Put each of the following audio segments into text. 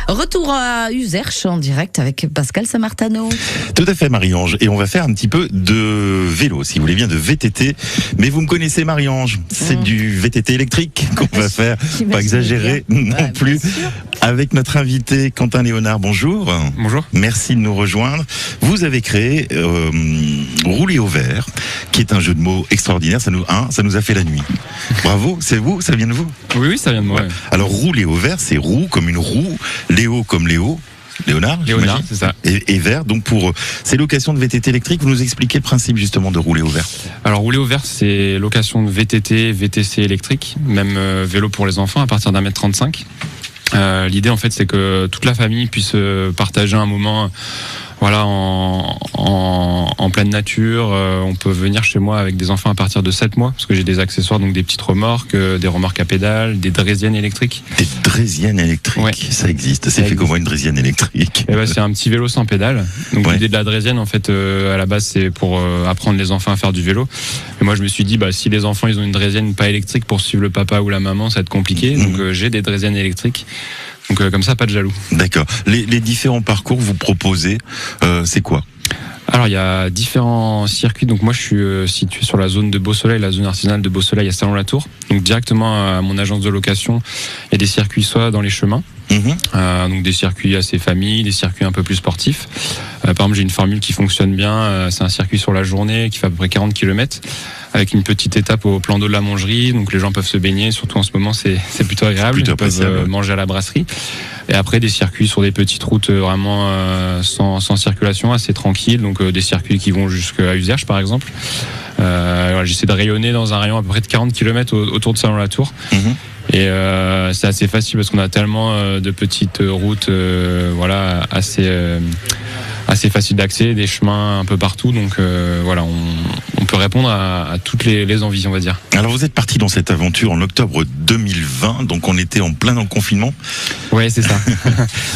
Retour à Uzerche en direct avec Pascal Samartano. Tout à fait, Marie-Ange. Et on va faire un petit peu de vélo, si vous voulez bien, de VTT. Mais vous me connaissez, Marie-Ange. C'est du VTT électrique qu'on va faire. Pas exagérer non plus. Avec notre invité Quentin Léonard. Bonjour. Bonjour. Merci de nous rejoindre. Vous avez créé Rouler au vert, qui est un jeu de mots extraordinaire. Ça nous a fait la nuit. Bravo, c'est vous, ça vient de vous? Oui, ça vient de moi. Ouais. Alors, rouler au vert, c'est roue comme une roue, Léo comme Léo. Léonard, c'est ça. Et vert, donc pour ces locations de VTT électrique, vous nous expliquez le principe justement de rouler au vert. Alors rouler au vert, c'est location de VTT, VTC électrique, même vélo pour les enfants à partir d'1m35. L'idée en fait, c'est que toute la famille puisse partager un moment. Voilà, en pleine nature, on peut venir chez moi avec des enfants à partir de 7 mois, parce que j'ai des accessoires, donc des petites remorques, des remorques à pédales, des draisiennes électriques. Des draisiennes électriques, ouais. Ça existe. C'est fait comment une draisienne électrique? Et c'est un petit vélo sans pédale. Donc l'idée de la draisienne, en fait, à la base, c'est pour apprendre les enfants à faire du vélo. Et moi, je me suis dit, si les enfants ils ont une draisienne pas électrique pour suivre le papa ou la maman, ça va être compliqué. Donc j'ai des draisiennes électriques. Donc comme ça, pas de jaloux. D'accord. Les différents parcours que vous proposez, c'est quoi? Alors il y a différents circuits. Donc moi je suis situé sur la zone de Beau-Soleil, la zone artisanale de Beau-Soleil à Salon-la-Tour. Donc directement à mon agence de location, il y a des circuits soit dans les chemins, donc des circuits assez famille, des circuits un peu plus sportifs. Par exemple j'ai une formule qui fonctionne bien, c'est un circuit sur la journée qui fait à peu près 40 km avec une petite étape au plan d'eau de la Mangerie. Donc les gens peuvent se baigner, surtout en ce moment c'est plutôt agréable. Ils peuvent manger à la brasserie. Et après des circuits sur des petites routes vraiment sans circulation, assez tranquilles, donc des circuits qui vont jusqu'à Uzerche par exemple. J'essaie de rayonner dans un rayon à peu près de 40 km autour de Salon-la-Tour. Et c'est assez facile parce qu'on a tellement de petites routes assez facile d'accès, des chemins un peu partout, donc on peut répondre à toutes les envies, on va dire. Alors vous êtes parti dans cette aventure en octobre 2020, donc on était en plein dans le confinement. Ouais, c'est ça.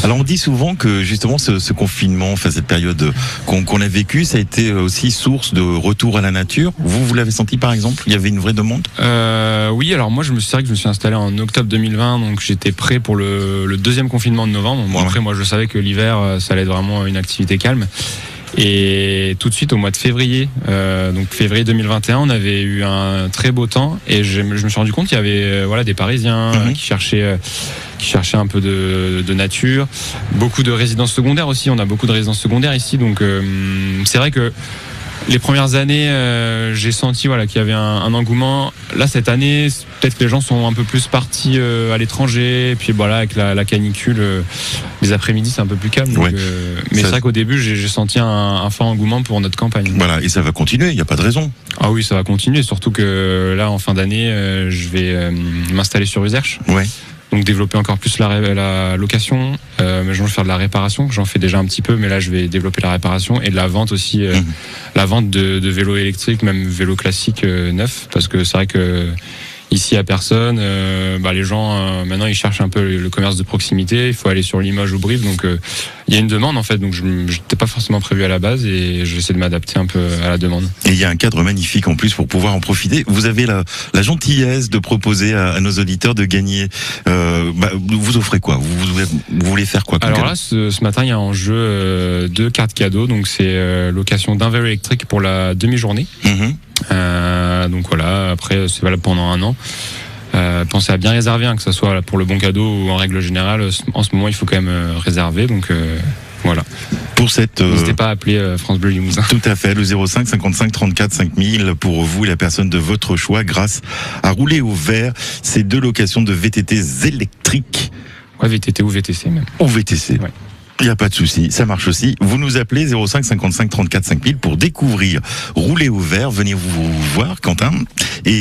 Alors on dit souvent que justement ce confinement, cette période qu'on a vécue, ça a été aussi source de retour à la nature. Vous l'avez senti par exemple? Il y avait une vraie demande? Oui, alors moi c'est vrai que je me suis installé en octobre 2020, donc j'étais prêt pour le deuxième confinement de novembre. Bon, après moi je savais que l'hiver ça allait être vraiment une activité calme. Et tout de suite au mois de février, donc février 2021, on avait eu un très beau temps et je me suis rendu compte qu'il y avait des Parisiens qui cherchaient un peu de nature, beaucoup de résidences secondaires aussi. On a beaucoup de résidences secondaires ici, donc c'est vrai que les premières années, j'ai senti qu'il y avait un engouement. Là, cette année, peut-être que les gens sont un peu plus partis à l'étranger. Et puis avec la canicule, les après-midi, c'est un peu plus calme. Donc, mais c'est vrai qu'au début, j'ai senti un fort engouement pour notre campagne. Voilà, et ça va continuer, il n'y a pas de raison. Ah oui, ça va continuer. Surtout que là, en fin d'année, je vais m'installer sur Uzerche. Ouais. Donc développer encore plus la location, mais je vais faire de la réparation, j'en fais déjà un petit peu, mais là je vais développer la réparation et de la vente aussi, la vente de vélos électriques, même vélos classiques neufs, parce que c'est vrai que ici à personne, les gens maintenant ils cherchent un peu le commerce de proximité, il faut aller sur Limoges ou Brive, donc il y a une demande en fait, donc je n'étais pas forcément prévu à la base et j'essaie de m'adapter un peu à la demande. Et il y a un cadre magnifique en plus pour pouvoir en profiter. Vous avez la gentillesse de proposer à nos auditeurs de gagner. Vous offrez quoi? Vous voulez faire quoi? Alors là, ce matin, il y a en jeu 2 cartes cadeaux, donc c'est location d'un vélo électrique pour la demi-journée. Donc voilà, après c'est valable pendant 1 an. Pensez à bien réserver, que ce soit pour le bon cadeau ou en règle générale. En ce moment, il faut quand même réserver, donc voilà. Pour cette, n'hésitez pas à appeler France Bleu Limousin. Tout à fait, le 05 55 34 5000 pour vous et la personne de votre choix grâce à Rouler au vert. Ces 2 locations de VTT électriques. Ouais, VTT ou VTC même. Ou VTC. Ouais. Il n'y a pas de souci, ça marche aussi. Vous nous appelez 05 55 34 5000 pour découvrir Rouler au vert. Venez vous voir, Quentin. Et